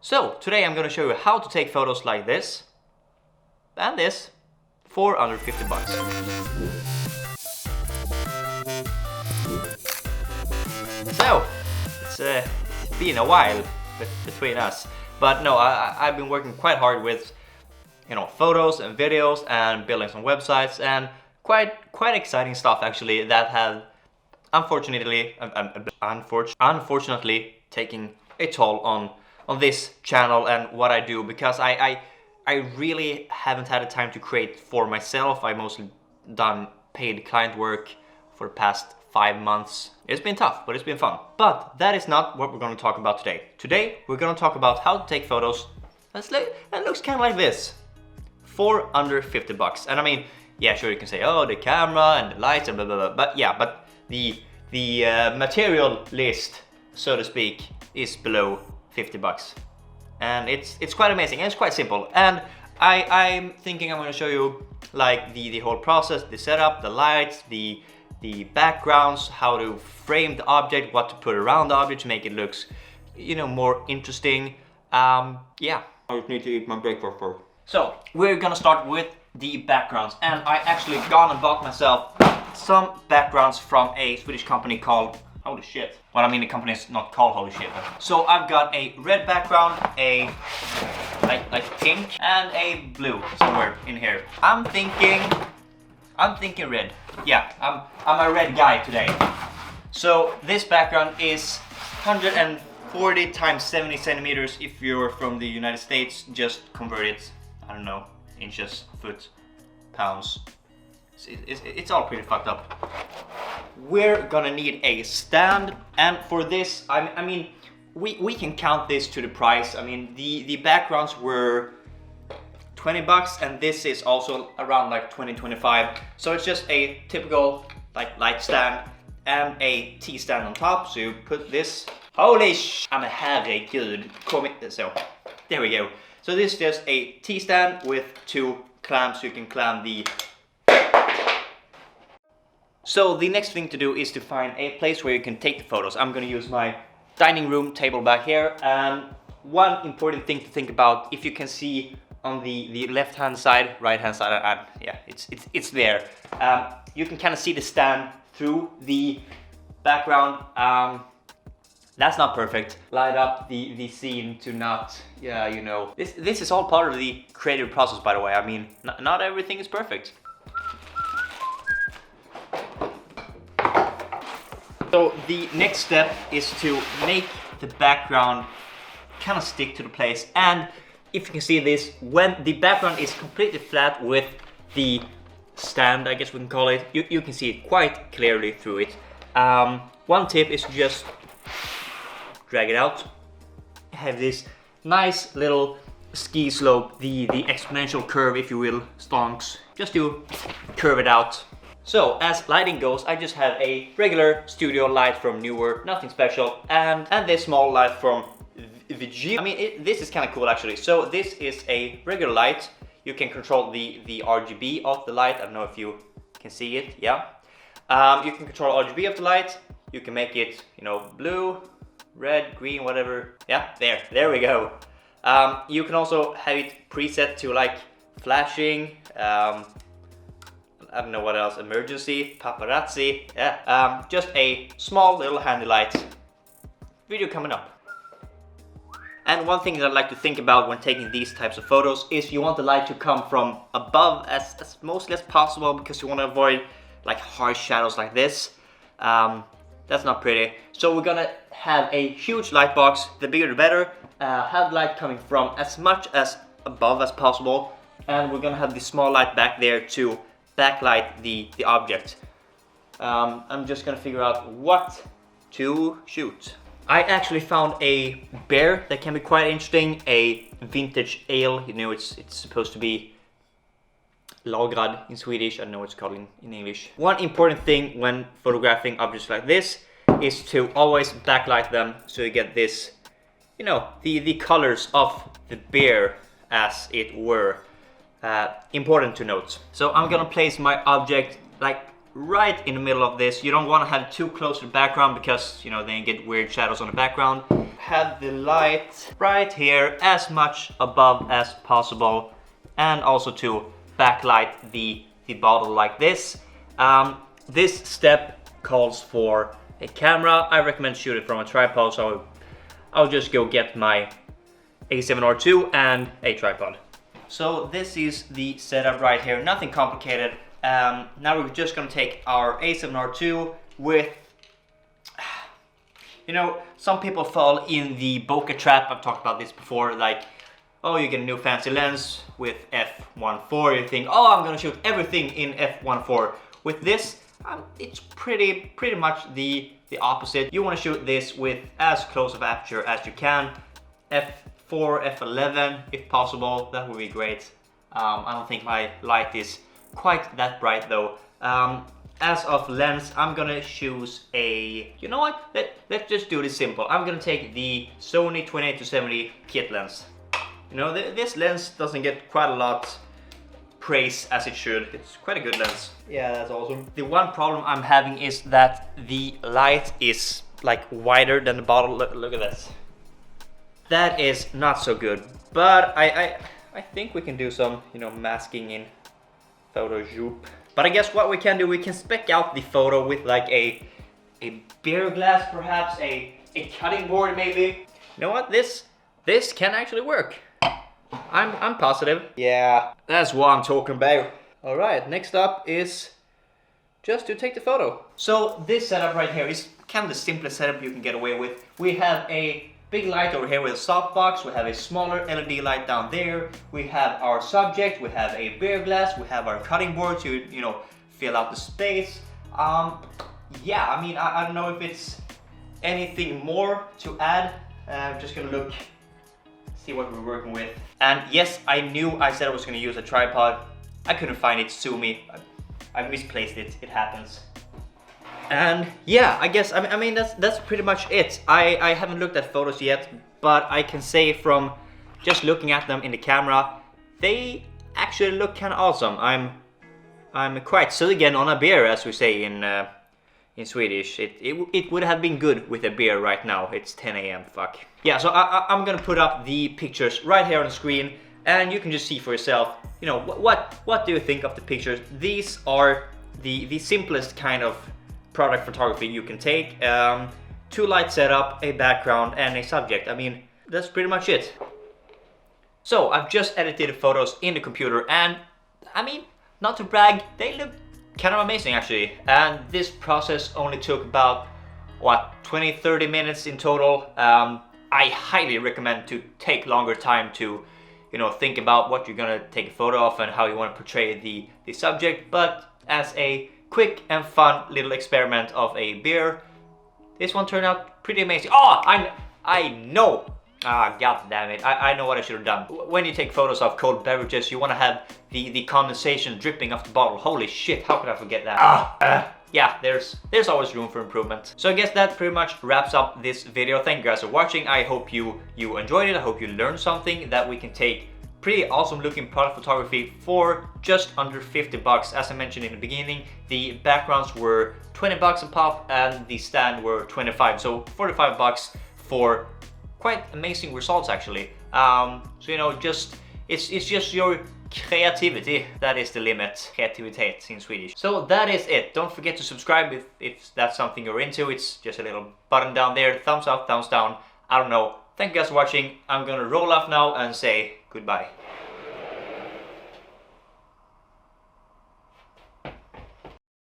So today I'm gonna show you how to take photos like this and this for under 50 bucks. So it's been a while between us, but no, I've been working quite hard with photos and videos and building some websites and quite exciting stuff actually that have unfortunately taking a toll on this channel and what I do, because I really haven't had the time to create for myself. I mostly done paid client work for the past 5 months. It's been tough, but it's been fun. But that is not what we're going to talk about today. Today we're going to talk about how to take photos that looks kind of like this for under 50 bucks. And I mean, yeah, sure, you can say, oh, the camera and the lights and blah blah blah, but yeah, but the material list, so to speak, is below 50 bucks. And it's quite amazing and it's quite simple. And I'm thinking I'm going to show you like the whole process, the setup, the lights, the backgrounds, how to frame the object, what to put around the object to make it looks, more interesting. Yeah, I just need to eat my breakfast first. So we're gonna start with the backgrounds, and I actually gone and bought myself some backgrounds from a Swedish company called Holy Shit. Well, I mean, the company is not called Holy Shit. So I've got a red background, a like pink, and a blue somewhere in here. I'm thinking red. Yeah, I'm a red guy today. So this background is 140 times 70 centimeters. If you're from the United States, just convert it, I don't know, inches, foot, pounds. It's all pretty fucked up. We're gonna need a stand, and for this, I mean, we can count this to the price. I mean, the backgrounds were 20 bucks, and this is also around like 20-25. So it's just a typical like light stand and a T-stand on top. So you put this. Holy sh! I'm a herregud. So there we go. So this is just a T-stand with 2 clamps. So you can clamp the. So the next thing to do is to find a place where you can take the photos. I'm gonna use my dining room table back here. And one important thing to think about, if you can see on the left hand side, right hand side, and yeah, it's there. You can kind of see the stand through the background. That's not perfect. Light up the scene to not, this is all part of the creative process, by the way. I mean, not everything is perfect. So the next step is to make the background kind of stick to the place. And if you can see this, when the background is completely flat with the stand, I guess we can call it, you can see it quite clearly through it. One tip is to just drag it out. Have this nice little ski slope, the exponential curve, if you will, stonks, just to curve it out. So as lighting goes, I just have a regular studio light from Newer, nothing special, and this small light from BYEEE. I mean, this is kind of cool actually. So this is a regular light. You can control the RGB of the light. I don't know if you can see it. Yeah. You can control RGB of the light. You can make it, blue, red, green, whatever. Yeah, there we go. You can also have it preset to like flashing. I don't know what else. Emergency, paparazzi. Yeah. Just a small little handy light. Video coming up. And one thing that I like to think about when taking these types of photos is you want the light to come from above as mostly as possible, because you want to avoid like harsh shadows like this. That's not pretty. So we're gonna have a huge light box, the bigger the better. Have light coming from as much as above as possible, and we're gonna have the small light back there to backlight the object. I'm just gonna figure out what to shoot. I actually found a bear that can be quite interesting, a vintage ale. It's supposed to be lagrad in Swedish. I don't know what it's called in English. One important thing when photographing objects like this is to always backlight them, so you get this, the colors of the bear, as it were. Important to note. So I'm gonna place my object like right in the middle of this. You don't want to have it too close to the background because, you know, then you get weird shadows on the background. Have the light right here as much above as possible, and also to backlight the bottle like this. This step calls for a camera. I recommend shoot it from a tripod, so I'll just go get my A7R II and a tripod. So this is the setup right here, nothing complicated. Now we're just gonna take our A7R II with, you know, some people fall in the bokeh trap. I've talked about this before, like, oh, you get a new fancy lens with f1.4, you think, oh, I'm gonna shoot everything in f1.4. With this, it's pretty much the opposite. You wanna shoot this with as close of aperture as you can. f4, f11 if possible, that would be great. I don't think my light is quite that bright though. As of lens, I'm gonna choose a, you know what, let's just do this simple. I'm gonna take the Sony 28-70 kit lens. You know, this lens doesn't get quite a lot praise as it should. It's quite a good lens. Yeah, that's awesome. The one problem I'm having is that the light is like wider than the bottle. Look at this. That is not so good, but I think we can do some, you know, masking in Photoshop. But I guess what we can do, we can spec out the photo with like a beer glass, perhaps a cutting board maybe. You know what, this can actually work. I'm positive. Yeah, that's what I'm talking about. All right, next up is just to take the photo. So this setup right here is kind of the simplest setup you can get away with. We have a big light over here with a softbox, we have a smaller LED light down there, we have our subject, we have a beer glass, we have our cutting board to, you know, fill out the space. Yeah, I mean, I don't know if it's anything more to add. I'm just gonna look, see what we're working with. And yes, I knew I said I was gonna use a tripod. I couldn't find it, sue me. I misplaced it, it happens. And yeah, I guess, I mean that's pretty much it. I haven't looked at photos yet, but I can say from just looking at them in the camera, they actually look kind of awesome. I'm quite sugen on a beer, as we say in Swedish. It would have been good with a beer right now. It's 10 AM, fuck. Yeah, so I'm gonna put up the pictures right here on the screen, and you can just see for yourself, you know, what do you think of the pictures? These are the simplest kind of product photography you can take. 2 light setup, a background, and a subject. I mean, that's pretty much it. So I've just edited the photos in the computer, and I mean, not to brag, they look kind of amazing actually. And this process only took about, what, 20-30 minutes in total. I highly recommend to take longer time to, you know, think about what you're gonna take a photo of and how you want to portray the subject. But as a quick and fun little experiment of a beer, this one turned out pretty amazing. Oh, I know. Ah, god damn it. I know what I should have done. When you take photos of cold beverages, you want to have the condensation dripping off the bottle. Holy shit, how could I forget that? Yeah, there's always room for improvement. So I guess that pretty much wraps up this video. Thank you guys for watching. I hope you enjoyed it. I hope you learned something, that we can take pretty awesome looking product photography for just under 50 bucks. As I mentioned in the beginning, the backgrounds were 20 bucks a pop and the stand were 25, so 45 bucks for quite amazing results actually. So you know, it's just your creativity that is the limit. Kreativitet in Swedish. So that is it. Don't forget to subscribe if that's something you're into. It's just a little button down there, thumbs up, thumbs down, I don't know. Thank you guys for watching. I'm gonna roll off now and say goodbye.